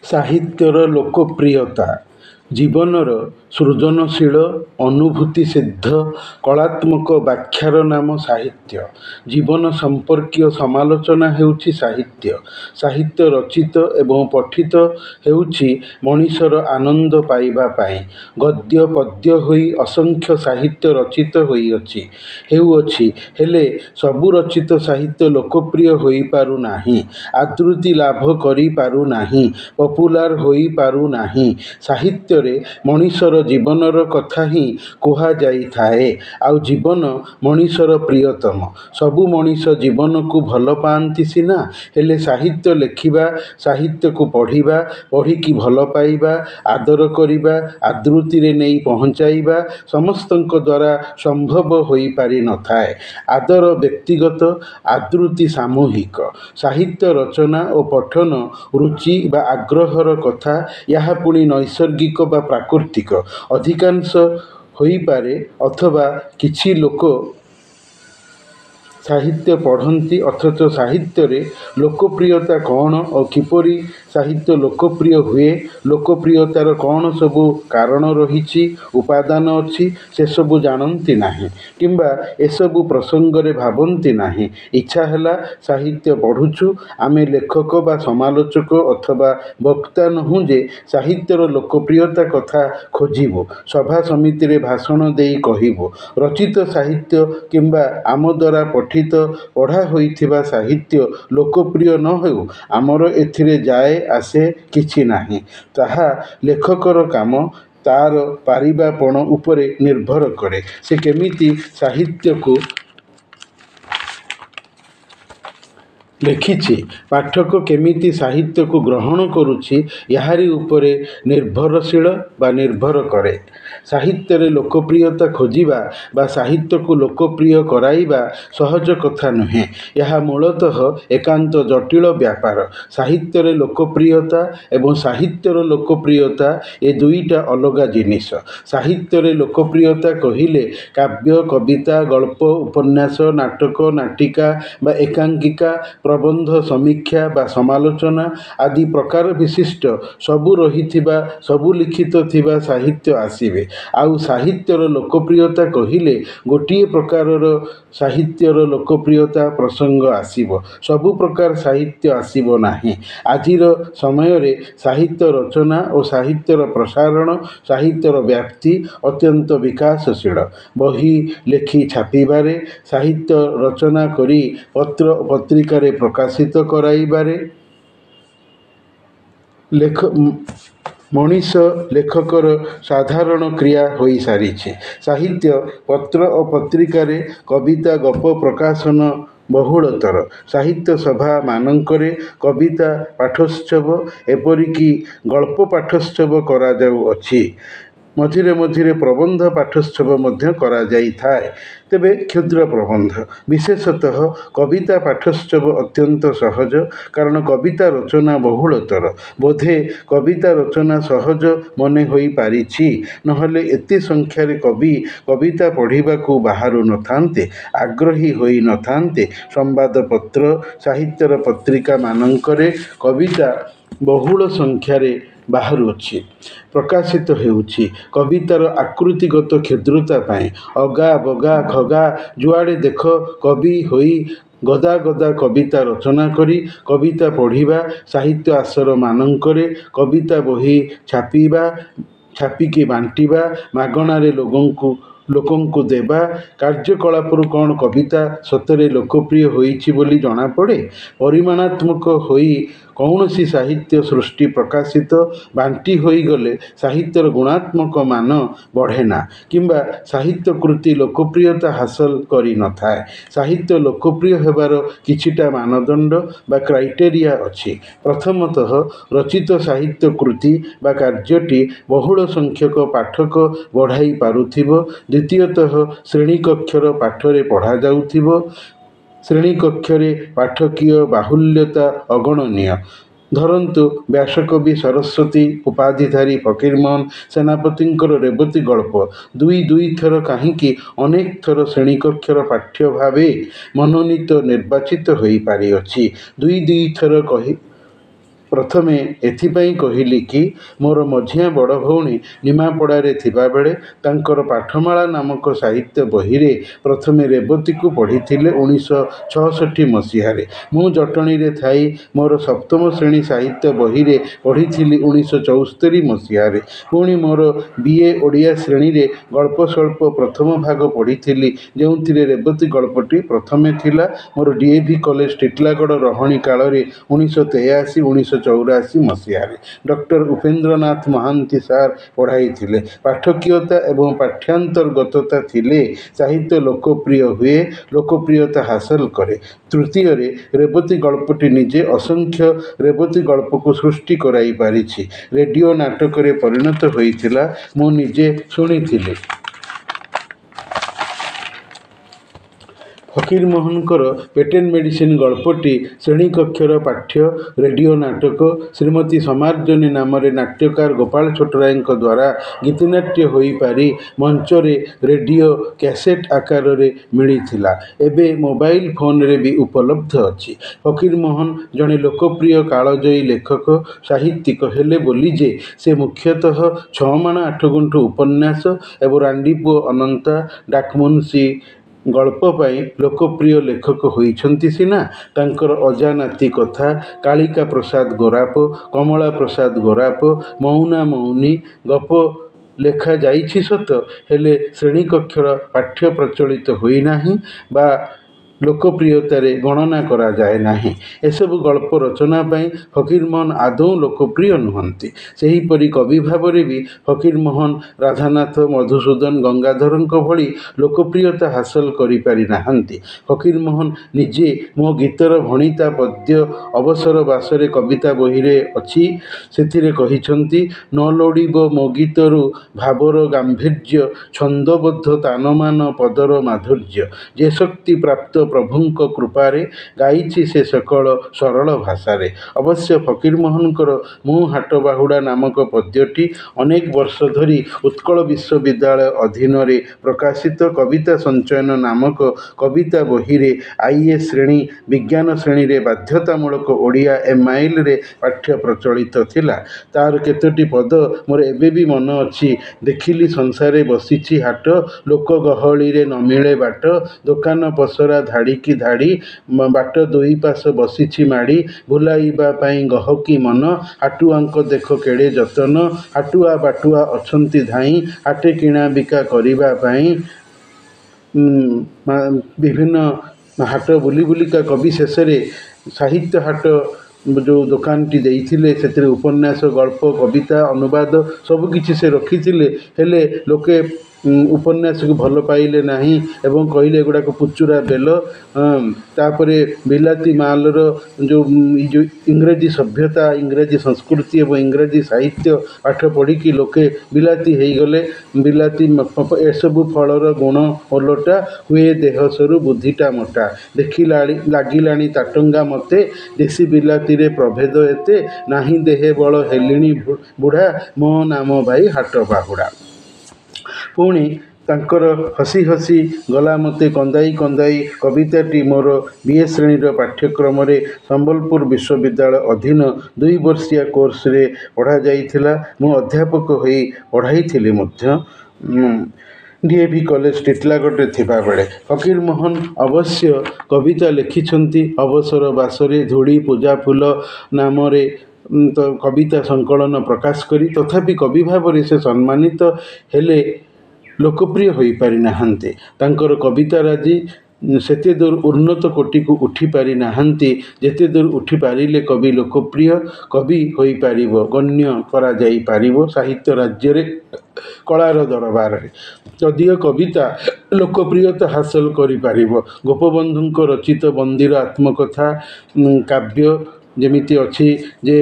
ସାହିତ୍ୟର ଲୋକପ୍ରିୟତା ଜୀବନର ସୃଜନଶୀଳ ଅନୁଭୂତିସିଦ୍ଧ କଳାତ୍ମକ ବ୍ୟାଖ୍ୟାର ନାମ ସାହିତ୍ୟ। ଜୀବନ ସମ୍ପର୍କୀୟ ସମାଲୋଚନା ହେଉଛି ସାହିତ୍ୟ। ସାହିତ୍ୟ ରଚିତ ଏବଂ ପଠିତ ହେଉଛି ମଣିଷର ଆନନ୍ଦ ପାଇବା ପାଇଁ। ଗଦ୍ୟ ପଦ୍ୟ ହୋଇ ଅସଂଖ୍ୟ ସାହିତ୍ୟ ରଚିତ ହେଉଅଛି, ହେଲେ ସବୁ ରଚିତ ସାହିତ୍ୟ ଲୋକପ୍ରିୟ ହୋଇପାରୁନାହିଁ, ଆଦୃତି ଲାଭ କରିପାରୁନାହିଁ, ପପୁଲାର ହୋଇପାରୁନାହିଁ। ସାହିତ୍ୟରେ ମଣିଷର ଜୀବନର କଥା ହିଁ କୁହାଯାଇଥାଏ, ଆଉ ଜୀବନ ମଣିଷର ପ୍ରିୟତମ। ସବୁ ମଣିଷ ଜୀବନକୁ ଭଲ ପାଆନ୍ତି ସିନା, ହେଲେ ସାହିତ୍ୟ ଲେଖିବା, ସାହିତ୍ୟକୁ ପଢ଼ିବା, ପଢ଼ିକି ଭଲ ପାଇବା, ଆଦର କରିବା, ଆଦୃତିରେ ନେଇ ପହଞ୍ଚାଇବା ସମସ୍ତଙ୍କ ଦ୍ୱାରା ସମ୍ଭବ ହୋଇପାରିନଥାଏ। ଆଦର ବ୍ୟକ୍ତିଗତ, ଆଦୃତି ସାମୂହିକ। ସାହିତ୍ୟ ରଚନା ଓ ପଠନ ରୁଚି ବା ଆଗ୍ରହର କଥା। ଏହା ପୁଣି ନୈସର୍ଗିକ ବା ପ୍ରାକୃତିକ ଅଧିକାଂଶ ହୋଇପାରେ, ଅଥବା କିଛି ଲୋକ ସାହିତ୍ୟ ପଢ଼ନ୍ତି ଅଥଚ ସାହିତ୍ୟରେ ଲୋକପ୍ରିୟତା କ'ଣ ଓ କିପରି ସାହିତ୍ୟ ଲୋକପ୍ରିୟ ହୁଏ, ଲୋକପ୍ରିୟତାର କ'ଣ ସବୁ କାରଣ ରହିଛି, ଉପାଦାନ ଅଛି, ସେସବୁ ଜାଣନ୍ତି ନାହିଁ କିମ୍ବା ଏସବୁ ପ୍ରସଙ୍ଗରେ ଭାବନ୍ତି ନାହିଁ। ଇଚ୍ଛା ହେଲା, ସାହିତ୍ୟ ପଢ଼ୁଛୁ, ଆମେ ଲେଖକ ବା ସମାଲୋଚକ ଅଥବା ବକ୍ତା ନୋହୁଁ ଯେ ସାହିତ୍ୟର ଲୋକପ୍ରିୟତା କଥା ଖୋଜିବୁ, ସଭା ସମିତିରେ ଭାଷଣ ଦେଇ କହିବୁ। ରଚିତ ସାହିତ୍ୟ କିମ୍ବା ଆମ ଦ୍ୱାରା ପଢ଼ା ହୋଇଥିବା ସାହିତ୍ୟ ଲୋକପ୍ରିୟ ନ ହେଉ, ଆମର ଏଥିରେ ଯାଏ ଆସେ କିଛି ନାହିଁ। ତାହା ଲେଖକର କାମ। ତା'ର ପାରିବାପଣ ଉପରେ ନିର୍ଭର କରେ ସେ କେମିତି ସାହିତ୍ୟକୁ ଲେଖିଛି, ପାଠକ କେମିତି ସାହିତ୍ୟକୁ ଗ୍ରହଣ କରୁଛି, ଏହାରି ଉପରେ ନିର୍ଭର କରେ। ସାହିତ୍ୟରେ ଲୋକପ୍ରିୟତା ଖୋଜିବା ବା ସାହିତ୍ୟକୁ ଲୋକପ୍ରିୟ କରାଇବା ସହଜ କଥା ନୁହେଁ। ଏହା ମୂଳତଃ ଏକାନ୍ତ ଜଟିଳ ବ୍ୟାପାର। ସାହିତ୍ୟରେ ଲୋକପ୍ରିୟତା ଏବଂ ସାହିତ୍ୟର ଲୋକପ୍ରିୟତା ଏ ଦୁଇଟା ଅଲଗା ଜିନିଷ। ସାହିତ୍ୟରେ ଲୋକପ୍ରିୟତା କହିଲେ କାବ୍ୟ, କବିତା, ଗଳ୍ପ, ଉପନ୍ୟାସ, ନାଟକ, ନାଟିକା ବା ଏକାଙ୍କିକା, ପ୍ରବନ୍ଧ, ସମୀକ୍ଷା ବା ସମାଲୋଚନା ଆଦି ପ୍ରକାର ବିଶିଷ୍ଟ ସବୁ ରହିଥିବା, ସବୁ ଲିଖିତ ଥିବା ସାହିତ୍ୟ ଆସିବେ। ଆଉ ସାହିତ୍ୟର ଲୋକପ୍ରିୟତା କହିଲେ ଗୋଟିଏ ପ୍ରକାରର ସାହିତ୍ୟର ଲୋକପ୍ରିୟତା ପ୍ରସଙ୍ଗ ଆସିବ, ସବୁ ପ୍ରକାର ସାହିତ୍ୟ ଆସିବ ନାହିଁ। ଆଜିର ସମୟରେ ସାହିତ୍ୟ ରଚନା ଓ ସାହିତ୍ୟର ପ୍ରସାରଣ, ସାହିତ୍ୟର ବ୍ୟାପ୍ତି ଅତ୍ୟନ୍ତ ବିକାଶଶୀଳ। ବହି ଲେଖି ଛାପିବାରେ, ସାହିତ୍ୟ ରଚନା କରି ପତ୍ର ଓ ପତ୍ରିକାରେ ପ୍ରକାଶିତ କରାଇବାରେ ମଣିଷ ଲେଖକର ସାଧାରଣ କ୍ରିୟା ହୋଇସାରିଛି। ସାହିତ୍ୟ ପତ୍ର ଓ ପତ୍ରିକାରେ କବିତା, ଗପ ପ୍ରକାଶନ ବହୁଳତର। ସାହିତ୍ୟ ସଭା ମାନଙ୍କରେ କବିତା ପାଠୋତ୍ସବ, ଏପରିକି ଗଳ୍ପ ପାଠୋତ୍ସବ କରାଯାଉଅଛି। ମଝିରେ ମଝିରେ ପ୍ରବନ୍ଧ ପାଠୋତ୍ସବ ମଧ୍ୟ କରାଯାଇଥାଏ, ତେବେ କ୍ଷୁଦ୍ର ପ୍ରବନ୍ଧ। ବିଶେଷତଃ କବିତା ପାଠୋତ୍ସବ ଅତ୍ୟନ୍ତ ସହଜ, କାରଣ କବିତା ରଚନା ବହୁଳତର। ବୋଧେ କବିତା ରଚନା ସହଜ ମନେ ହୋଇପାରିଛି, ନହେଲେ ଏତେ ସଂଖ୍ୟାରେ କବି କବିତା ପଢ଼ିବାକୁ ବାହାରୁ ନଥାନ୍ତେ, ଆଗ୍ରହୀ ହୋଇ ନଥାନ୍ତେ। ସମ୍ବାଦପତ୍ର, ସାହିତ୍ୟର ପତ୍ରିକା ମାନଙ୍କରେ କବିତା ବହୁଳ ସଂଖ୍ୟାରେ ବାହାରୁଅଛି, ପ୍ରକାଶିତ ହେଉଛି। କବିତାର ଆକୃତିଗତ କ୍ଷୁଦ୍ରତା ପାଇଁ ଅଗା ବଗା ଖଗା ଯୁଆଡ଼େ ଦେଖ କବି ହୋଇ ଗଦା ଗଦା କବିତା ରଚନା କରି କବିତା ପଢ଼ିବା, ସାହିତ୍ୟ ଆସର ମାନଙ୍କରେ କବିତା ବହି ଛାପିକି ବାଣ୍ଟିବା, ମାଗଣାରେ ଲୋକଙ୍କୁ ଦେବା କାର୍ଯ୍ୟକଳାପରୁ କ'ଣ କବିତା ସତରେ ଲୋକପ୍ରିୟ ହୋଇଛି ବୋଲି ଜଣାପଡ଼େ? ପରିମାଣାତ୍ମକ ହୋଇ କୌଣସି ସାହିତ୍ୟ ସୃଷ୍ଟି ପ୍ରକାଶିତ, ବାଣ୍ଟି ହୋଇଗଲେ ସାହିତ୍ୟର ଗୁଣାତ୍ମକ ମାନ ବଢ଼େନା କିମ୍ବା ସାହିତ୍ୟ କୃତି ଲୋକପ୍ରିୟତା ହାସଲ କରିନଥାଏ। ସାହିତ୍ୟ ଲୋକପ୍ରିୟ ହେବାର କିଛିଟା ମାନଦଣ୍ଡ ବା କ୍ରାଇଟେରିଆ ଅଛି। ପ୍ରଥମତଃ, ରଚିତ ସାହିତ୍ୟ କୃତି ବା କାର୍ଯ୍ୟଟି ବହୁଳ ସଂଖ୍ୟକ ପାଠକ ବଢ଼ାଇ ପାରୁଥିବ। ଦ୍ୱିତୀୟତଃ, ଶ୍ରେଣୀକକ୍ଷର ପାଠରେ ପଢ଼ାଯାଉଥିବ। ଶ୍ରେଣୀକକ୍ଷରେ ପାଠକୀୟ ବାହୁଲ୍ୟତା ଅଗଣନୀୟ। ଧରନ୍ତୁ, ବ୍ୟାସକବି ସରସ୍ୱତୀ ଉପାଧିଧାରୀ ଫକୀରମୋହନ ସେନାପତିଙ୍କର ରେବତୀ ଗଳ୍ପ ଦୁଇ ଥର କାହିଁକି ଅନେକ ଥର ଶ୍ରେଣୀକକ୍ଷର ପାଠ୍ୟ ଭାବେ ମନୋନୀତ ନିର୍ବାଚିତ ହୋଇପାରିଅଛି। ଦୁଇ ଥର ପ୍ରଥମେ ଏଥିପାଇଁ କହିଲି କି ମୋର ମଝିଆ ବଡ଼ ଭଉଣୀ ନିମାପଡ଼ାରେ ଥିବାବେଳେ ତାଙ୍କର ପାଠମାଳା ନାମକ ସାହିତ୍ୟ ବହିରେ ପ୍ରଥମେ ରେବତୀକୁ ପଢ଼ିଥିଲେ 1966 ମସିହାରେ। ମୁଁ ଜଟଣୀରେ ଥାଇ ମୋର ସପ୍ତମ ଶ୍ରେଣୀ ସାହିତ୍ୟ ବହିରେ ପଢ଼ିଥିଲି 1974 ମସିହାରେ। ପୁଣି ମୋର BA ଓଡ଼ିଆ ଶ୍ରେଣୀରେ ଗଳ୍ପସ୍ୱଳ୍ପ ପ୍ରଥମ ଭାଗ ପଢ଼ିଥିଲି, ଯେଉଁଥିରେ ରେବତୀ ଗଳ୍ପଟି ପ୍ରଥମେ ଥିଲା। ମୋର DAV କଲେଜ ଟିଟିଲାଗଡ଼ ରହଣି କାଳରେ 1983-1984 ମସିହାରେ ଡକ୍ଟର ଉପେନ୍ଦ୍ରନାଥ ମହାନ୍ତି ସାର୍ ପଢ଼ାଇଥିଲେ। ପାଠକୀୟତା ଏବଂ ପାଠ୍ୟାନ୍ତର୍ଗତତା ଥିଲେ ସାହିତ୍ୟ ଲୋକପ୍ରିୟ ହୁଏ, ଲୋକପ୍ରିୟତା ହାସଲ କରେ। ତୃତୀୟରେ, ରେବତୀ ଗଳ୍ପଟି ନିଜେ ଅସଂଖ୍ୟ ରେବତୀ ଗଳ୍ପକୁ ସୃଷ୍ଟି କରାଇ ପାରିଛି, ରେଡ଼ିଓ ନାଟକରେ ପରିଣତ ହୋଇଥିଲା, ମୁଁ ନିଜେ ଶୁଣିଥିଲି। ଫକୀରମୋହନଙ୍କର ପେଟେଣ୍ଟ ମେଡ଼ିସିନ ଗଳ୍ପଟି ଶ୍ରେଣୀକକ୍ଷର ପାଠ୍ୟ ରେଡ଼ିଓ ନାଟକ। ଶ୍ରୀମତୀ ସମାର୍ଜନୀ ନାମରେ ନାଟ୍ୟକାର ଗୋପାଳ ଛୋଟରାୟଙ୍କ ଦ୍ୱାରା ଗୀତିନାଟ୍ୟ ହୋଇପାରି ମଞ୍ଚରେ ରେଡ଼ିଓ କ୍ୟାସେଟ୍ ଆକାରରେ ମିଳିଥିଲା। ଏବେ ମୋବାଇଲ ଫୋନରେ ବି ଉପଲବ୍ଧ ଅଛି। ଫକୀରମୋହନ ଜଣେ ଲୋକପ୍ରିୟ କାଳଜୟୀ ଲେଖକ, ସାହିତ୍ୟିକ ହେଲେ ବୋଲି ଯେ ସେ ମୁଖ୍ୟତଃ ଛଅମାଣ ଆଠଗୁଣ୍ଠ ଉପନ୍ୟାସ ଏବଂ ରାଣ୍ଡିପୁଅ ଅନନ୍ତା ଡାକମୁନ୍ସି ଗଳ୍ପ ପାଇଁ ଲୋକପ୍ରିୟ ଲେଖକ ହୋଇଛନ୍ତି ସିନା, ତାଙ୍କର ଅଜାନାତି କଥା, କାଳିକା ପ୍ରସାଦ ଗୋରାପ, କମଳା ପ୍ରସାଦ ଗୋରାପ, ମଉନା ମୌନି ଗପ ଲେଖାଯାଇଛି ସତ, ହେଲେ ଶ୍ରେଣୀକକ୍ଷର ପାଠ୍ୟ ପ୍ରଚଳିତ ହୋଇନାହିଁ ବା ଲୋକପ୍ରିୟତାରେ ଗଣନା କରାଯାଏ ନାହିଁ। ଏସବୁ ଗଳ୍ପ ରଚନା ପାଇଁ ଫକୀରମୋହନ ଆଦୌ ଲୋକପ୍ରିୟ ନୁହନ୍ତି। ସେହିପରି କବି ଭାବରେ ବି ଫକୀରମୋହନ ରାଧାନାଥ, ମଧୁସୂଦନ, ଗଙ୍ଗାଧରଙ୍କ ଭଳି ଲୋକପ୍ରିୟତା ହାସଲ କରିପାରି ନାହାନ୍ତି। ଫକୀରମୋହନ ନିଜେ ମୋ ଗୀତର ଭଣିତା ପଦ୍ୟ ଅବସର ବାସରେ କବିତା ବହିରେ ଅଛି। ସେଥିରେ କହିଛନ୍ତି, ନ ଲୋଡ଼ିବ ମୋ ଗୀତରୁ ଭାବର ଗାମ୍ଭୀର୍ଯ୍ୟ, ଛନ୍ଦବଦ୍ଧ ତାନମାନ ପଦର ମାଧୁର୍ଯ୍ୟ, ଯେ ଶକ୍ତି ପ୍ରାପ୍ତ ପ୍ରଭୁଙ୍କ କୃପାରେ, ଗାଇଛି ସେ ସକଳ ସରଳ ଭାଷାରେ। ଅବଶ୍ୟ ଫକୀରମୋହନଙ୍କର ମୁଁ ହାଟ ବାହୁଡ଼ା ନାମକ ପଦ୍ୟଟି ଅନେକ ବର୍ଷ ଧରି ଉତ୍କଳ ବିଶ୍ୱବିଦ୍ୟାଳୟ ଅଧୀନରେ ପ୍ରକାଶିତ କବିତା ସଞ୍ଚୟନ ନାମକ କବିତା ବହିରେ IA ଶ୍ରେଣୀ ବିଜ୍ଞାନ ଶ୍ରେଣୀରେ ବାଧ୍ୟତାମୂଳକ ଓଡ଼ିଆ MILରେ ପାଠ୍ୟ ପ୍ରଚଳିତ ଥିଲା। ତାର କେତୋଟି ପଦ ମୋର ଏବେ ବି ମନ ଅଛି। ଦେଖିଲି ସଂସାରେ ବସିଛି ହାଟ, ଲୋକ ଗହଳିରେ ନ ମିଳେ ବାଟ, ଦୋକାନ ପସରା ଧାଡ଼ିକି ଧାଡ଼ି, ବାଟ ଦୁଇ ପାଶ ବସିଛି ମାଡ଼ି, ଭୁଲାଇବା ପାଇଁ ଗହକି ମନ, ହାଟୁଆଙ୍କ ଦେଖ କେଡ଼େ ଯତନ, ହାଟୁଆ ବାଟୁଆ ଅଛନ୍ତି ଧାଇଁ, ହାଟେ କିଣା ବିକା କରିବା ପାଇଁ। ବିଭିନ୍ନ ହାଟ ବୁଲି ବୁଲିକା କବି ଶେଷରେ ସାହିତ୍ୟ ହାଟ ଯେଉଁ ଦୋକାନଟି ଦେଇଥିଲେ, ସେଥିରେ ଉପନ୍ୟାସ, ଗଳ୍ପ, କବିତା, ଅନୁବାଦ ସବୁକିଛି ସେ ରଖିଥିଲେ। ହେଲେ ଲୋକେ ଉପନ୍ୟାସକୁ ଭଲ ପାଇଲେ ନାହିଁ ଏବଂ କହିଲେ ଏଗୁଡ଼ାକ ପୁଚୁରା ବେଲ। ତାପରେ ବିଲାତି ମାଲର ଯେଉଁ ଇଂରାଜୀ ସଭ୍ୟତା, ଇଂରାଜୀ ସଂସ୍କୃତି ଏବଂ ଇଂରାଜୀ ସାହିତ୍ୟ ପାଠ ପଢ଼ିକି ଲୋକେ ବିଲାତି ହେଇଗଲେ। ବିଲାତି ଏସବୁ ଫଳର ଗୁଣ ଓଲଟା, ହୁଏ ଦେହ ସରୁ ବୁଦ୍ଧିଟା ମୋଟା, ଲାଗିଲାଣି ତାଟଙ୍ଗା ମତେ, ଦେଶୀ ବିଲାତିରେ ପ୍ରଭେଦ ଏତେ, ନାହିଁ ଦେହେ ବଳ ହେଲିଣି ବୁଢ଼ା, ମୋ ନାମ ଭାଇ ହାଟ ବାହୁଡ଼ା। ପୁଣି ତାଙ୍କର ହସି ହସି ଗଲା ମୋତେ କନ୍ଦାଇ କନ୍ଦାଇ କବିତାଟି ମୋର BA ଶ୍ରେଣୀର ପାଠ୍ୟକ୍ରମରେ ସମ୍ବଲପୁର ବିଶ୍ୱବିଦ୍ୟାଳୟ ଅଧୀନ 2 ବର୍ଷିଆ କୋର୍ସରେ ପଢ଼ାଯାଇଥିଲା। ମୁଁ ଅଧ୍ୟାପକ ହୋଇ ପଢ଼ାଇଥିଲି ମଧ୍ୟ DAV କଲେଜ ଟିଟିଲାଗଡ଼ରେ ଥିବାବେଳେ। ଫକୀରମୋହନ ଅବଶ୍ୟ କବିତା ଲେଖିଛନ୍ତି। ଅବସର ବାସରେ, ଧୂଳି, ପୂଜା ଫୁଲ ନାମରେ କବିତା ସଂକଳନ ପ୍ରକାଶ କରି, ତଥାପି କବି ଭାବରେ ସେ ସମ୍ମାନିତ ହେଲେ ଲୋକପ୍ରିୟ ହୋଇପାରି ନାହାନ୍ତି। ତାଙ୍କର କବିତାରାଜି ସେତେ ଦୂର ଉନ୍ନତ କୋଟିକୁ ଉଠିପାରି ନାହାନ୍ତି, ଯେତେ ଦୂର ଉଠିପାରିଲେ କବି ଲୋକପ୍ରିୟ କବି ହୋଇପାରିବ, ଗଣ୍ୟ କରାଯାଇପାରିବ ସାହିତ୍ୟ ରାଜ୍ୟରେ, କଳାର ଦରବାରରେ। ଯଦିଓ କବିତା ଲୋକପ୍ରିୟତା ହାସଲ କରିପାରିବ। ଗୋପବନ୍ଧୁଙ୍କ ରଚିତ ବନ୍ଦୀର ଆତ୍ମକଥା କାବ୍ୟ ଯେମିତି ଅଛି ଯେ,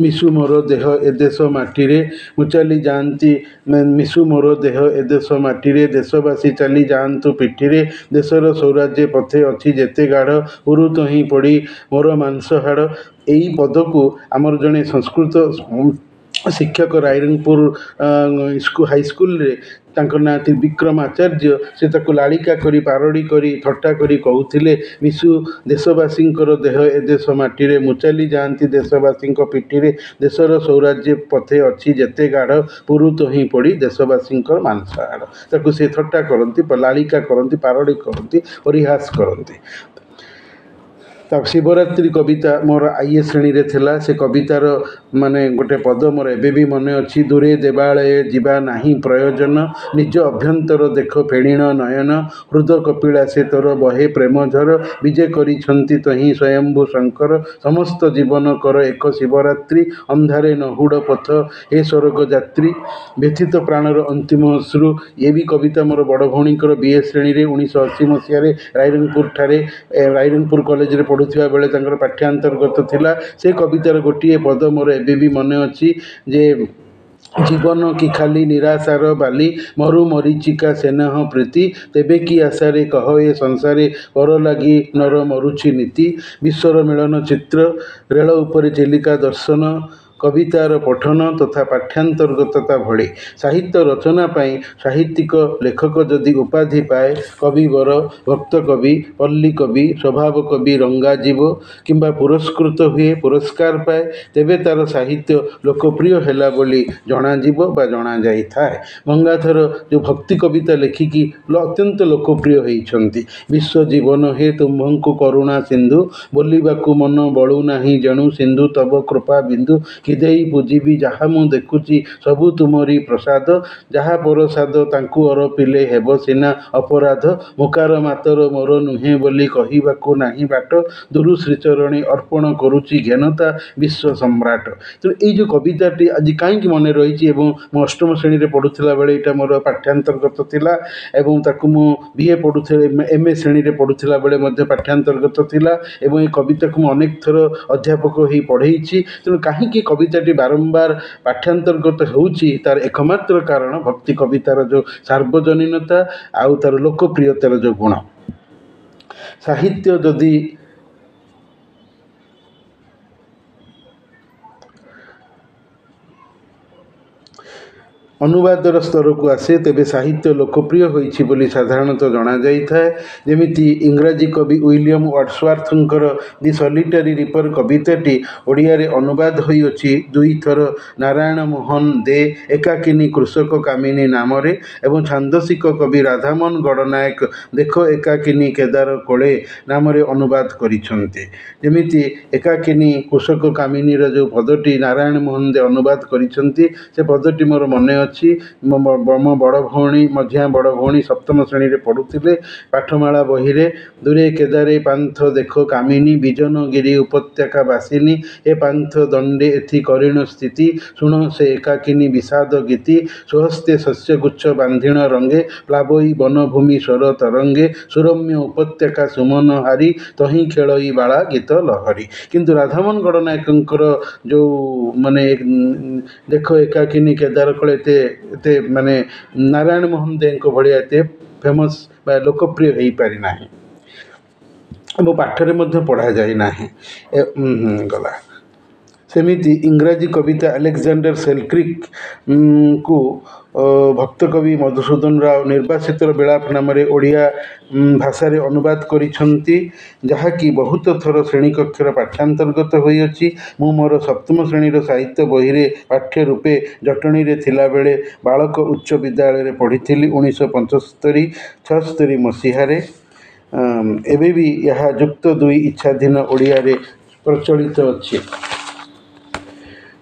ମିଶୁ ମୋର ଦେହ ଏ ଦେଶ ମାଟିରେ, ମୁଁ ଚାଲି ଯାଆନ୍ତି, ମିଶୁ ମୋର ଦେହ ଏ ଦେଶ ମାଟିରେ, ଦେଶବାସୀ ଚାଲି ଯାଆନ୍ତୁ ପିଠିରେ, ଦେଶର ସୌରାଜ୍ୟ ପଥେ ଅଛି ଯେତେ ଗାଢ଼, ଉରୁ ତହିଁ ପଡ଼ି ମୋର ମାଂସ ହାଡ଼। ଏଇ ପଦକୁ ଆମର ଜଣେ ସଂସ୍କୃତ ଶିକ୍ଷକ ରାଇରଙ୍ଗପୁର ହାଇସ୍କୁଲରେ ତାଙ୍କ ନାଁ ତ୍ରିବିକ୍ରମ ଆଚାର୍ଯ୍ୟ ସେ ତାକୁ ଲାଳିକା କରି ପାରଡ଼ି କରି ଥଟ୍ଟା କରି କହୁଥିଲେ, ମିଶୁ ଦେଶବାସୀଙ୍କର ଦେହ ଏ ଦେଶ ମାଟିରେ, ମୁଚାଲି ଯାଆନ୍ତି ଦେଶବାସୀଙ୍କ ପିଠିରେ, ଦେଶର ସୌରାଜ୍ୟ ପଥେ ଅଛି ଯେତେ ଗାଢ଼, ପୁରୁ ତହିଁ ପଡ଼ି ଦେଶବାସୀଙ୍କର ମାଂସ ହାଡ଼। ତାକୁ ସେ ଥଟ୍ଟା କରନ୍ତି, ଲାଳିକା କରନ୍ତି, ପାରଡ଼ି କରନ୍ତି, ପରିହାସ କରନ୍ତି। ତା ଶିବରାତ୍ରି କବିତା ମୋର ଆଇଏ ଶ୍ରେଣୀରେ ଥିଲା। ସେ କବିତାର ମାନେ ଗୋଟେ ପଦ ମୋର ଏବେ ବି ମନେ ଅଛି। ଦୂରେ ଦେବାଳয়ে ଯିବା ନାହିଁ ପ୍ରୟୋଜନ, ନିଜ ଅଭ୍ୟନ୍ତର ଦେଖ ଫେଣିଣ ନୟନ, ହୃଦ କପିଳାସେ ତୋର ବହେ ପ୍ରେମ ଝର, ବିଜେ କରିଛନ୍ତି ତହିଁ ସ୍ୱୟମ୍ଭୁ ଶଙ୍କର, ସମସ୍ତ ଜୀବନ କର ଏକ ଶିବରାତ୍ରି, ଅନ୍ଧାରେ ନହୁଡ଼ ପଥ ହେ ସ୍ୱର୍ଗ ଯାତ୍ରୀ, ବ୍ୟଥିତ ପ୍ରାଣର ଅନ୍ତିମ ଅଶ୍ରୁ। ଇଏ ବି କବିତା ମୋର ବଡ଼ ଭଉଣୀଙ୍କର ବିଏ ଶ୍ରେଣୀରେ 1980 ମସିହାରେ ରାଇରଙ୍ଗପୁର କଲେଜରେ ପଢ଼ୁଥିବା ବେଳେ ତାଙ୍କର ପାଠ୍ୟାନ୍ତର୍ଗତ ଥିଲା। ସେ କବିତାର ଗୋଟିଏ ପଦ ମୋର ଏବେ ବି ମନେ ଅଛି ଯେ, ଜୀବନ କି ଖାଲି ନିରାଶାର ବାଲି, ମରୁ ମରିଚିକା ସ୍ନେହ ପ୍ରୀତି, ତେବେ କି ଆଶାରେ କହ ଏ ସଂସାରେ, ପର ଲାଗି ନର ମରୁଛି ନୀତି, ବିଶ୍ୱର ମିଳନ ଚିତ୍ର, ରେଳ ଉପରେ ଚିଲିକା ଦର୍ଶନ, କବିତାର ପଠନ ତଥା ପାଠ୍ୟାନ୍ତର୍ଗତତା ଭଳି ସାହିତ୍ୟ ରଚନା ପାଇଁ ସାହିତ୍ୟିକ ଲେଖକ ଯଦି ଉପାଧି ପାଏ, କବିବର, ଭକ୍ତ କବି, ପଲ୍ଲୀ କବି, ସ୍ୱଭାବ କବି ରଙ୍ଗାଯିବ କିମ୍ବା ପୁରସ୍କୃତ ହୁଏ, ପୁରସ୍କାର ପାଏ, ତେବେ ତାର ସାହିତ୍ୟ ଲୋକପ୍ରିୟ ହେଲା ବୋଲି ଜଣାଯିବ ବା ଜଣାଯାଇଥାଏ। ଗଙ୍ଗାଧର ଯେଉଁ ଭକ୍ତି କବିତା ଲେଖିକି ଅତ୍ୟନ୍ତ ଲୋକପ୍ରିୟ ହୋଇଛନ୍ତି। ବିଶ୍ୱ ଜୀବନ ହେ ତୁମ୍ଭଙ୍କୁ କରୁଣା ସିନ୍ଧୁ, ବୋଲିବାକୁ ମନ ବଳୁ ନାହିଁ ଯେଣୁ ସିନ୍ଧୁ ତବ କୃପା ବିନ୍ଦୁ, କିଦେଇ ପୂଜିବି ଯାହା ମୁଁ ଦେଖୁଛି ସବୁ ତୁମରି ପ୍ରସାଦ, ଯାହା ପରସାଦ ତାଙ୍କୁ ଅରପିଲେ ହେବ ସିନା ଅପରାଧ, ମୁକାର ମାତର ମୋର ନୁହେଁ ବୋଲି କହିବାକୁ ନାହିଁ ବାଟ, ଦୁରୁ ଶ୍ରୀଚରଣୀ ଅର୍ପଣ କରୁଛି ଘେନତା ବିଶ୍ୱ ସମ୍ରାଟ। ତେଣୁ ଏଇ ଯେଉଁ କବିତାଟି ଆଜି କାହିଁକି ମନେ ରହିଛି ଏବଂ ମୁଁ ଅଷ୍ଟମ ଶ୍ରେଣୀରେ ପଢ଼ୁଥିଲା ବେଳେ ଏଇଟା ମୋର ପାଠ୍ୟାନ୍ତର୍ଗତ ଥିଲା ଏବଂ ତାକୁ ମୁଁ ବିଏ ପଢ଼ୁଥିଲି MA ଶ୍ରେଣୀରେ ପଢ଼ୁଥିଲା ବେଳେ ମଧ୍ୟ ପାଠ୍ୟାନ୍ତର୍ଗତ ଥିଲା ଏବଂ ଏ କବିତାକୁ ମୁଁ ଅନେକ ଥର ଅଧ୍ୟାପକ ହୋଇ ପଢ଼େଇଛି। ତେଣୁ କାହିଁକି କବିତାଟି ବାରମ୍ବାର ପାଠ୍ୟାନ୍ତର୍ଗତ ହେଉଛି ତାର ଏକମାତ୍ର କାରଣ ଭକ୍ତି କବିତାର ଯେଉଁ ସାର୍ବଜନୀନତା ଆଉ ତାର ଲୋକପ୍ରିୟତାର ଯେଉଁ ଗୁଣ। ସାହିତ୍ୟ ଯଦି ଅନୁବାଦର ସ୍ତରକୁ ଆସେ ତେବେ ସାହିତ୍ୟ ଲୋକପ୍ରିୟ ହୋଇଛି ବୋଲି ସାଧାରଣତଃ ଜଣାଯାଇଥାଏ। ଯେମିତି ଇଂରାଜୀ କବି ୱିଲିୟମ ୱାର୍ଡସୱାର୍ଥଙ୍କର ଦି ସଲିଟାରୀ ରିପର କବିତାଟି ଓଡ଼ିଆରେ ଅନୁବାଦ ହୋଇଅଛି ଦୁଇଥର ନାରାୟଣ ମୋହନ ଦେ ଏକାକିନୀ କୃଷକ କାମିନୀ ନାମରେ ଏବଂ ଛାନ୍ଦସିକ କବି ରାଧାମୋହନ ଗଡ଼ନାୟକ ଦେଖ ଏକାକିନୀ କେଦାର କୋଳେ ନାମରେ ଅନୁବାଦ କରିଛନ୍ତି। ଯେମିତି ଏକାକିନୀ କୃଷକ କାମିନୀର ଯେଉଁ ପଦଟି ନାରାୟଣ ମୋହନ ଦେ ଅନୁବାଦ କରିଛନ୍ତି ସେ ପଦଟି ମୋର ମନେ ଅଛି। ମୋ ବଡ଼ ଭଉଣୀ ମଝିଆ ବଡ଼ ଭଉଣୀ ସପ୍ତମ ଶ୍ରେଣୀରେ ପଢ଼ୁଥିଲେ ପାଠମାଳା ବହିରେ, ଦୂରେ କେଦାରେ ପାନ୍ଥ ଦେଖ କାମିନୀ, ବିଜନଗିରି ଉପତ୍ୟକା ବାସିନୀ, ଏ ପାନ୍ଥ ଦଣ୍ଡେ ଏଥି କରିଣ ସ୍ଥିତି, ଶୁଣ ସେ ଏକାକିନୀ ବିଷାଦ ଗୀତି, ସ୍ୱହସ୍ତେ ଶସ୍ୟଗୁଚ୍ଛ ବାନ୍ଧିଣ ରଙ୍ଗେ, ପ୍ଲାବଇ ବନଭୂମି ସ୍ୱର ତରଙ୍ଗେ, ସୁରମ୍ୟ ଉପତ୍ୟକା ସୁମନ ହାରି, ତହିଁ ଖେଳଇ ବାଳା ଗୀତ ଲହରୀ। କିନ୍ତୁ ରାଧାମୋହନ ଗଡ଼ନାୟକଙ୍କର ଯେଉଁ ମାନେ ଦେଖ ଏକାକିନୀ କେଦାର କୋଳେ ଏତେ ମାନେ ନାରାୟଣ ମୋହନ ଦେଙ୍କ ଭଳିଆ ଏତେ ଫେମସ୍ ବା ଲୋକପ୍ରିୟ ହୋଇପାରି ନାହିଁ ଏବଂ ପାଠରେ ମଧ୍ୟ ପଢ଼ାଯାଇ ନାହିଁ। ଗଲା ସେମିତି ଇଂରାଜୀ କବିତା ଆଲେକ୍ଜାଣ୍ଡର ସେଲକ୍ରିକ୍ କୁ ଭକ୍ତ କବି ମଧୁସୂଦନ ରାଓ ନିର୍ବାସିତର ବିଳାପ ନାମରେ ଓଡ଼ିଆ ଭାଷାରେ ଅନୁବାଦ କରିଛନ୍ତି, ଯାହାକି ବହୁତ ଥର ଶ୍ରେଣୀକକ୍ଷର ପାଠ୍ୟାନ୍ତର୍ଗତ ହୋଇଅଛି। ମୁଁ ମୋର ସପ୍ତମ ଶ୍ରେଣୀର ସାହିତ୍ୟ ବହିରେ ପାଠ୍ୟ ରୂପେ ଜଟଣୀରେ ଥିଲାବେଳେ ବାଳକ ଉଚ୍ଚ ବିଦ୍ୟାଳୟରେ ପଢ଼ିଥିଲି 1975-76 ମସିହାରେ। ଏବେ ବି ଏହା ଯୁକ୍ତ 2 ଇଚ୍ଛାଧୀନ ଓଡ଼ିଆରେ ପ୍ରଚଳିତ ଅଛି।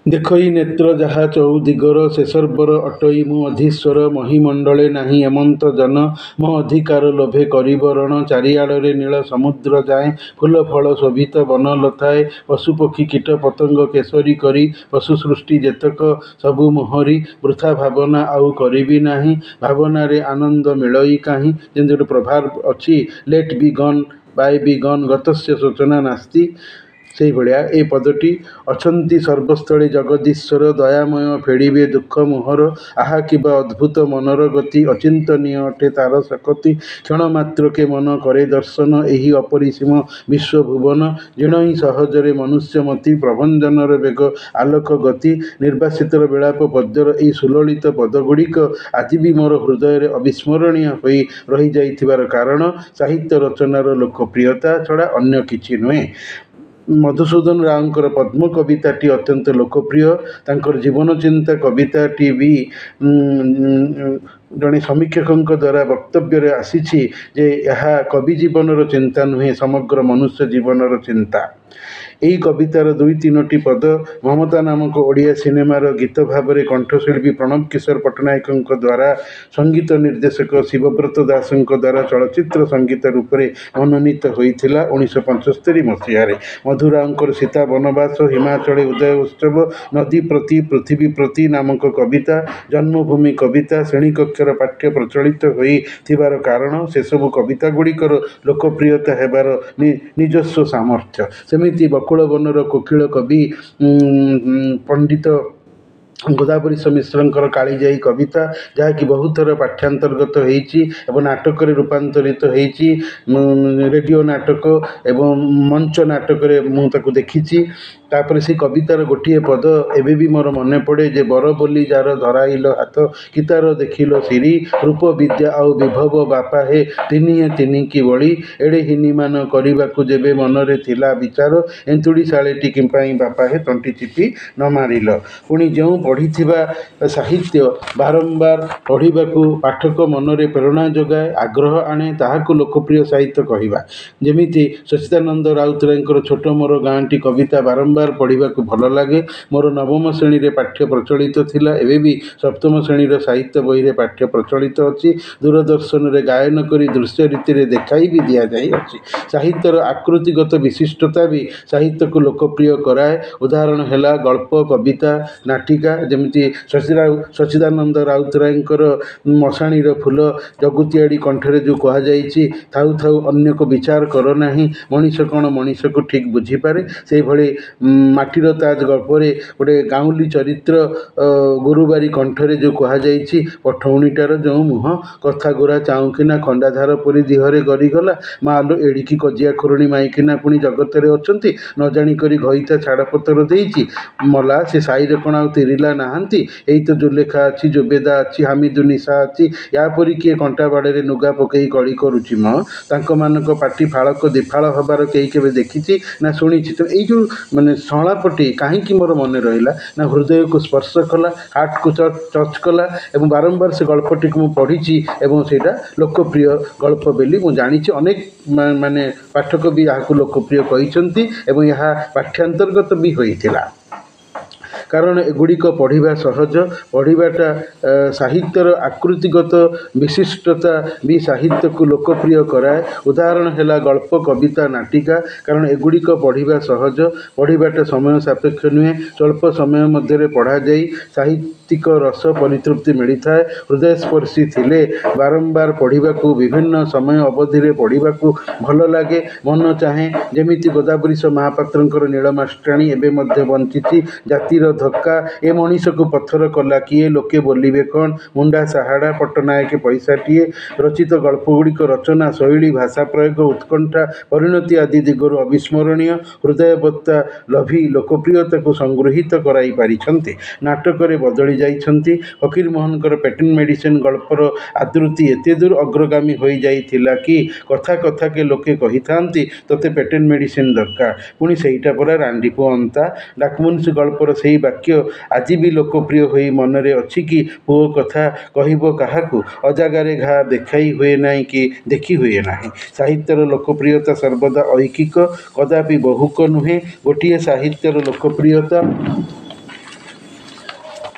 ଦେଖଇ ନେତ୍ର ଯାହା ଚଉଦିଗର, ଶେଷର୍ବର ଅଟଇ ମୁଁ ଅଧୀଶ୍ୱର, ମହିମଣ୍ଡଳେ ନାହିଁ ଏମନ୍ତ ଜନ, ମୋ ଅଧିକାର ଲୋଭେ କରିବରଣ, ଚାରିଆଡ଼ରେ ନୀଳ ସମୁଦ୍ର ଯାଏଁ, ଫୁଲ ଫଳ ଶୋଭିତ ବନଲତାଏ, ପଶୁପକ୍ଷୀ କୀଟ ପତଙ୍ଗ କେଶରୀ କରି, ପଶୁ ସୃଷ୍ଟି ଯେତକ ସବୁ ମୋହରି, ବୃଥା ଭାବନା ଆଉ କରିବି ନାହିଁ, ଭାବନାରେ ଆନନ୍ଦ ମିଳଇ କାହିଁ। ଯେମିତି ଗୋଟେ ପ୍ରଭାବ ଅଛି, ଲେଟ୍ ବି ଗନ୍ ବାଏ ବି ଗନ୍ ଗତସ୍ୟ ଶୋଚନା ନାସ୍ତି। ସେଇଭଳିଆ ଏ ପଦଟି ଅଛନ୍ତି ସର୍ବସ୍ଥଳେ ଜଗଦୀଶ୍ୱର ଦୟାମୟ ଫେଡ଼ିବେ ଦୁଃଖ ମୋହର ଆହା କିବା ଅଦ୍ଭୁତ ମନର ଗତି ଅଚିନ୍ତନୀୟ ଅଟେ ତାର ଶକତି କ୍ଷଣ ମାତ୍ରକେ ମନ କରେ ଦର୍ଶନ ଏହି ଅପରିସୀମ ବିଶ୍ୱଭୁବନ ଜିଣଇ ସହଜରେ ମନୁଷ୍ୟମତି ପ୍ରଭଞ୍ଜନର ବେଗ ଆଲୋକ ଗତି ନିର୍ବାସିତର ବିଳାପ ପଦ୍ୟର ଏହି ସୁଲଳିତ ପଦଗୁଡ଼ିକ ଆଜି ବି ମୋର ହୃଦୟରେ ଅବିସ୍ମରଣୀୟ ହୋଇ ରହିଯାଇଥିବାର କାରଣ ସାହିତ୍ୟ ରଚନାର ଲୋକପ୍ରିୟତା ଛଡ଼ା ଅନ୍ୟ କିଛି ନୁହେଁ। ମଧୁସୂଦନ ରାଓଙ୍କର ପଦ୍ମ କବିତାଟି ଅତ୍ୟନ୍ତ ଲୋକପ୍ରିୟ। ତାଙ୍କର ଜୀବନଚିନ୍ତା କବିତାଟି ବି ଜଣେ ସମୀକ୍ଷକଙ୍କ ଦ୍ୱାରା ବକ୍ତବ୍ୟରେ ଆସିଛି ଯେ ଏହା କବି ଜୀବନର ଚିନ୍ତା ନୁହେଁ ସମଗ୍ର ମନୁଷ୍ୟ ଜୀବନର ଚିନ୍ତା। ଏହି କବିତାର 2-3ଟି ପଦ ମମତା ନାମକ ଓଡ଼ିଆ ସିନେମାର ଗୀତ ଭାବରେ କଣ୍ଠଶିଳ୍ପୀ ପ୍ରଣବ କିଶୋର ପଟ୍ଟନାୟକଙ୍କ ଦ୍ୱାରା ସଙ୍ଗୀତ ନିର୍ଦ୍ଦେଶକ ଶିବବ୍ରତ ଦାସଙ୍କ ଦ୍ୱାରା ଚଳଚ୍ଚିତ୍ର ସଙ୍ଗୀତ ରୂପରେ ମନୋନୀତ ହୋଇଥିଲା 1975 ମସିହାରେ। ମଧୁରାଓଙ୍କର ସୀତା ବନବାସ ହିମାଚଳେ ଉଦୟ ଉତ୍ସବ ନଦୀ ପ୍ରତି ପୃଥିବୀ ପ୍ରତି ନାମକ କବିତା ଜନ୍ମଭୂମି କବିତା ଶ୍ରେଣୀକକ୍ଷର ପାଠ୍ୟ ପ୍ରଚଳିତ ହୋଇଥିବାର କାରଣ ସେସବୁ କବିତାଗୁଡ଼ିକର ଲୋକପ୍ରିୟତା ହେବାର ନିଜସ୍ୱ ସାମର୍ଥ୍ୟ। ସେମିତି ବକୁଳ ବନର କୋକିଳ କବି ପଣ୍ଡିତ ଗୋଦାବରୀଶ ମିଶ୍ରଙ୍କର କାଳିଜାଇ କବିତା ଯାହାକି ବହୁଥର ପାଠ୍ୟାନ୍ତର୍ଗତ ହୋଇଛି ଏବଂ ନାଟକରେ ରୂପାନ୍ତରିତ ହୋଇଛି। ରେଡ଼ିଓ ନାଟକ ଏବଂ ମଞ୍ଚ ନାଟକରେ ମୁଁ ତାକୁ ଦେଖିଛି। ତାପରେ ସେ କବିତାର ଗୋଟିଏ ପଦ ଏବେ ବି ମୋର ମନେ ପଡ଼େ ଯେ ବର ବୋଲି ଯାର ଧରାଇଲ ହାତ କି ତାର ଦେଖିଲ ସିରି ରୂପ ବିଦ୍ୟା ଆଉ ବିଭବ ବାପା ହେ ତିନିଏ ତିନିକି ବଳି ଏଡ଼େ ହୀନିମାନ କରିବାକୁ ଯେବେ ମନରେ ଥିଲା ବିଚାର ଏନ୍ତୁଡ଼ି ଶାଳେଟି ପାଇଁ ବାପା ହେ ତଣ୍ଟି ଚିପି ନ ମାରିଲ। ପୁଣି ଯେଉଁ ପଢ଼ିଥିବା ସାହିତ୍ୟ ବାରମ୍ବାର ପଢ଼ିବାକୁ ପାଠକ ମନରେ ପ୍ରେରଣା ଯୋଗାଏ ଆଗ୍ରହ ଆଣେ ତାହାକୁ ଲୋକପ୍ରିୟ ସାହିତ୍ୟ କହିବା। ଯେମିତି ସଚ୍ଚିଦାନନ୍ଦ ରାଉତରାୟଙ୍କର ଛୋଟ ମୋର ଗାଁଟି କବିତା ବାରମ୍ବାର ପଢ଼ିବାକୁ ଭଲ ଲାଗେ। ମୋର ନବମ ଶ୍ରେଣୀରେ ପାଠ୍ୟ ପ୍ରଚଳିତ ଥିଲା ଏବେ ବି ସପ୍ତମ ଶ୍ରେଣୀର ସାହିତ୍ୟ ବହିରେ ପାଠ୍ୟ ପ୍ରଚଳିତ ଅଛି। ଦୂରଦର୍ଶନରେ ଗାୟନ କରି ଦୃଶ୍ୟ ରୀତିରେ ଦେଖାଇ ବି ଦିଆଯାଇଅଛି। ସାହିତ୍ୟର ଆକୃତିଗତ ବିଶିଷ୍ଟତା ବି ସାହିତ୍ୟକୁ ଲୋକପ୍ରିୟ କରାଏ। ଉଦାହରଣ ହେଲା ଗଳ୍ପ କବିତା ନାଟିକା ଯେମିତି ସଚ୍ଚିଦାନନ୍ଦ ରାଉତରାୟଙ୍କର ମଶାଣିର ଫୁଲ ଜଗୁତିଆଡ଼ି କଣ୍ଠରେ ଯେଉଁ କୁହାଯାଇଛି ଥାଉ ଥାଉ ଅନ୍ୟକୁ ବିଚାର କର ନାହିଁ ମଣିଷ କ'ଣ ମଣିଷକୁ ଠିକ୍ ବୁଝିପାରେ। ସେହିଭଳି ମାଟିର ତାଜ ଗଳ୍ପରେ ଗୋଟେ ଗାଉଁଲି ଚରିତ୍ର ଗୁରୁବାରୀ କଣ୍ଠରେ ଯେଉଁ କୁହାଯାଇଛି ପଠଉଣୀଟାର ଯେଉଁ ମୁହଁ କଥା ଗୁରା ଚାହୁଁକିନା ଖଣ୍ଡାଧାର ପରି ଦିହରେ ଗରିଗଲା ମାଲୋ ଏଡ଼ିକି କଜିଆ ଖୁରୁଣି ମାଇକିନା ପୁଣି ଜଗତରେ ଅଛନ୍ତି ନ ଜାଣିକରି ଘଇତା ଛାଡ଼ପତ୍ର ଦେଇଛି ମଲା ସେ ସାହିରେ କ'ଣ ଆଉ ତିରିଲା ନାହାନ୍ତି ଏଇ ତ ଜୁଲେଖା ଅଛି ଜୁବେଦା ଅଛି ହାମିଦୁ ନିଶା ଅଛି ୟାପରି କିଏ କଣ୍ଟା ବାଡ଼ରେ ନୁଗା ପକେଇ କଳି କରୁଛି ମ ତାଙ୍କମାନଙ୍କ ପାଟି ଫାଳକ ଦିଫାଳ ହେବାର କେହି କେବେ ଦେଖିଛି ନା ଶୁଣିଛି। ତ ଏଇ ଯେଉଁ ମାନେ ସଂଳାପଟି କାହିଁକି ମୋର ମନେ ରହିଲା ନା ହୃଦୟକୁ ସ୍ପର୍ଶ କଲା ହାର୍ଟକୁ ଟଚ୍ କଲା ଏବଂ ବାରମ୍ବାର ସେ ଗଳ୍ପଟିକୁ ମୁଁ ପଢ଼ିଛି ଏବଂ ସେଇଟା ଲୋକପ୍ରିୟ ଗଳ୍ପ ବୋଲି ମୁଁ ଜାଣିଛି। ଅନେକ ମାନେ ପାଠକ ବି ଏହାକୁ ଲୋକପ୍ରିୟ କହିଛନ୍ତି ଏବଂ ଏହା ପାଠ୍ୟାନ୍ତର୍ଗତ ବି ହୋଇଥିଲା। କାରଣ ଏଗୁଡ଼ିକ ପଢ଼ିବା ସହଜ ପଢ଼ିବାଟା ସାହିତ୍ୟର ଆକୃତିଗତ ବିଶିଷ୍ଟତା ବି ସାହିତ୍ୟକୁ ଲୋକପ୍ରିୟ କରାଏ। ଉଦାହରଣ ହେଲା ଗଳ୍ପ କବିତା ନାଟିକା କାରଣ ଏଗୁଡ଼ିକ ପଢ଼ିବା ସହଜ ପଢ଼ିବାଟା ସମୟ ସାପେକ୍ଷ ନୁହେଁ ସ୍ୱଳ୍ପ ସମୟ ମଧ୍ୟରେ ପଢ଼ାଯାଇ ସାହିତ୍ୟିକ ରସ ପରିତୃପ୍ତି ମିଳିଥାଏ। ହୃଦୟସ୍ପର୍ଶୀ ଥିଲେ ବାରମ୍ବାର ପଢ଼ିବାକୁ ବିଭିନ୍ନ ସମୟ ଅବଧିରେ ପଢ଼ିବାକୁ ଭଲ ଲାଗେ ମନ ଚାହେଁ। ଯେମିତି ଗୋଦାବରୀଶ ମହାପାତ୍ରଙ୍କର ନୀଳମାଷ୍ଟ୍ରାଣୀ ଏବେ ମଧ୍ୟ ବଞ୍ଚିଛି ଜାତିର ଧକ୍କା ଏ ମଣିଷକୁ ପଥର କଲା କିଏ ଲୋକେ ବୋଲିବେ କ'ଣ ମୁଣ୍ଡା ସାହାଡ଼ା ପଟ୍ଟନାୟକ ପଇସାଟିଏ ରଚିତ ଗଳ୍ପଗୁଡ଼ିକ ରଚନା ଶୈଳୀ ଭାଷା ପ୍ରୟୋଗ ଉତ୍କଣ୍ଠା ପରିଣତି ଆଦି ଦିଗରୁ ଅବିସ୍ମରଣୀୟ ହୃଦୟବତ୍ତା ଲଭି ଲୋକପ୍ରିୟତାକୁ ସଂଗୃହୀତ କରାଇ ପାରିଛନ୍ତି। ନାଟକରେ ବଦଳି ଯାଇଛନ୍ତି। ଫକୀରମୋହନଙ୍କର ପେଟେଣ୍ଟ ମେଡ଼ିସିନ ଗଳ୍ପର ଆଦୃତି ଏତେ ଦୂର ଅଗ୍ରଗାମୀ ହୋଇଯାଇଥିଲା କି କଥା କଥାକେ ଲୋକେ କହିଥାନ୍ତି ତୋତେ ପେଟେଣ୍ଟ ମେଡ଼ିସିନ ଦରକାର ପୁଣି ସେଇଟା ପରା ରାଣ୍ଡିପୁଅ ଅନ୍ତା। ଡାକମୁନିସ୍ ଗଳ୍ପର ସେହି ବାକ୍ୟ ଆଜି ବି ଲୋକପ୍ରିୟ ହୋଇ ମନରେ ଅଛି କି ପୁଅ କଥା କହିବ କାହାକୁ ଅଜାଗାରେ ଘା ଦେଖାଇ ହୁଏ ନାହିଁ କି ଦେଖି ହୁଏ ନାହିଁ। ସାହିତ୍ୟର ଲୋକପ୍ରିୟତା ସର୍ବଦା ଐକିକ କଦାପି ବହୁକ ନୁହେଁ। ଗୋଟିଏ ସାହିତ୍ୟର ଲୋକପ୍ରିୟତା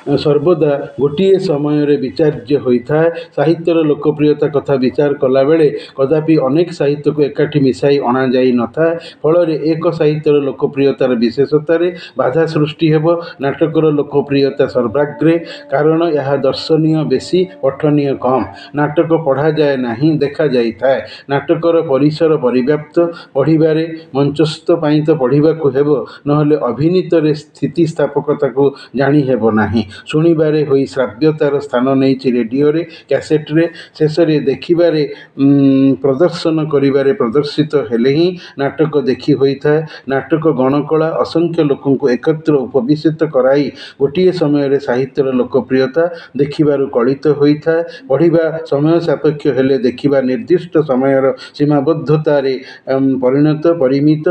ସର୍ବଦା ଗୋଟିଏ ସମୟରେ ବିଚାର୍ଯ୍ୟ ହୋଇଥାଏ। ସାହିତ୍ୟର ଲୋକପ୍ରିୟତା କଥା ବିଚାର କଲାବେଳେ କଦାପି ଅନେକ ସାହିତ୍ୟକୁ ଏକାଠି ମିଶାଇ ଅଣାଯାଇ ନଥାଏ। ଫଳରେ ଏକ ସାହିତ୍ୟର ଲୋକପ୍ରିୟତାର ବିଶେଷତାରେ ବାଧା ସୃଷ୍ଟି ହେବ। ନାଟକର ଲୋକପ୍ରିୟତା ସର୍ବାଗ୍ରେ, କାରଣ ଏହା ଦର୍ଶନୀୟ ବେଶୀ, ପଠନୀୟ କମ୍। ନାଟକ ପଢ଼ାଯାଏ ନାହିଁ, ଦେଖାଯାଇଥାଏ। ନାଟକର ପରିସର ପରିବ୍ୟାପ୍ତ। ପଢ଼ିବାରେ ମଞ୍ଚସ୍ଥ ପାଇଁ ତ ପଢ଼ିବାକୁ ହେବ, ନହେଲେ ଅଭିନୀତରେ ସ୍ଥିତିସ୍ଥାପକତାକୁ ଜାଣି ହେବ ନାହିଁ। ଶୁଣିବାରେ ହୋଇ ଶ୍ରାବ୍ୟତାର ସ୍ଥାନ ନେଇଛି ରେଡ଼ିଓରେ, କ୍ୟାସେଟରେ, ଶେଷରେ ଦେଖିବାରେ, ପ୍ରଦର୍ଶନ କରିବାରେ ପ୍ରଦର୍ଶିତ ହେଲେ ହିଁ ନାଟକ ଦେଖି ହୋଇଥାଏ। ନାଟକ ଗଣକଳା ଅସଂଖ୍ୟ ଲୋକଙ୍କୁ ଏକତ୍ର ଉପବିସିତ କରାଇ ଗୋଟିଏ ସମୟରେ ସାହିତ୍ୟର ଲୋକପ୍ରିୟତା ଦେଖିବାରୁ କଳିତ ହୋଇଥାଏ। ପଢ଼ିବା ସମୟ ସାପେକ୍ଷ ହେଲେ ଦେଖିବା ନିର୍ଦ୍ଦିଷ୍ଟ ସମୟର ସୀମାବଦ୍ଧତାରେ ପରିମିତ।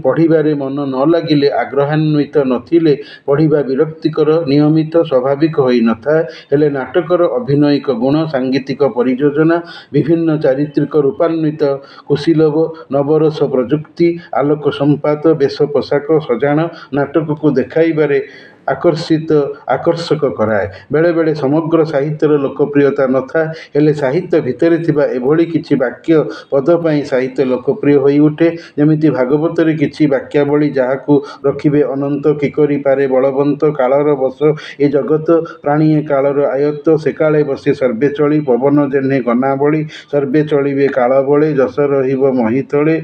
ପଢ଼ିବାରେ ମନ ନ ଲାଗିଲେ, ଆଗ୍ରହାନ୍ୱିତ ନଥିଲେ ପଢ଼ିବା ବିରକ୍ତିକର, ନିୟମିତ, ସ୍ୱାଭାବିକ ହୋଇନଥାଏ। ହେଲେ ନାଟକର ଅଭିନୟିକ ଗୁଣ, ସାଙ୍ଗୀତିକ ପରିଯୋଜନା, ବିଭିନ୍ନ ଚାରିତ୍ରିକ ରୂପାନ୍ୱିତ କୁଶୀଲବ, ନବରସ ପ୍ରଯୁକ୍ତି, ଆଲୋକ ସମ୍ପାତ, ବେଶ ପୋଷାକ ସଜାଣ ନାଟକକୁ ଦେଖାଇବାରେ ଆକର୍ଷକ କରାଏ। ବେଳେବେଳେ ସମଗ୍ର ସାହିତ୍ୟର ଲୋକପ୍ରିୟତା ନଥାଏ, ହେଲେ ସାହିତ୍ୟ ଭିତରେ ଥିବା ଏଭଳି କିଛି ବାକ୍ୟ ପଦ ପାଇଁ ସାହିତ୍ୟ ଲୋକପ୍ରିୟ ହୋଇଉଠେ। ଯେମିତି ଭାଗବତରେ କିଛି ବାକ୍ୟାବଳୀ ଯାହାକୁ ରଖିବେ ଅନନ୍ତ, କି କରିପାରେ ବଳବନ୍ତ, କାଳର ବଶ ଏ ଜଗତ, ପ୍ରାଣିଏ କାଳର ଆୟତ୍ତ, ସେକାଳେ ବସେ ସର୍ବେ ଚଳି, ପବନ ଯେହ୍ନେ ଗନାବଳି, ସର୍ବେ ଚଳିବେ କାଳ ବଳେ, ଯଶ ରହିବ ମହି ତଳେ,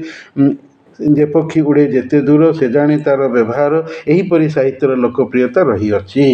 ଯେ ପକ୍ଷୀ ଉଡ଼େ ଯେତେ ଦୂର, ସେ ଜାଣେ ତାର ବ୍ୟବହାର। ଏହିପରି ସାହିତ୍ୟର ଲୋକପ୍ରିୟତା ରହିଅଛି।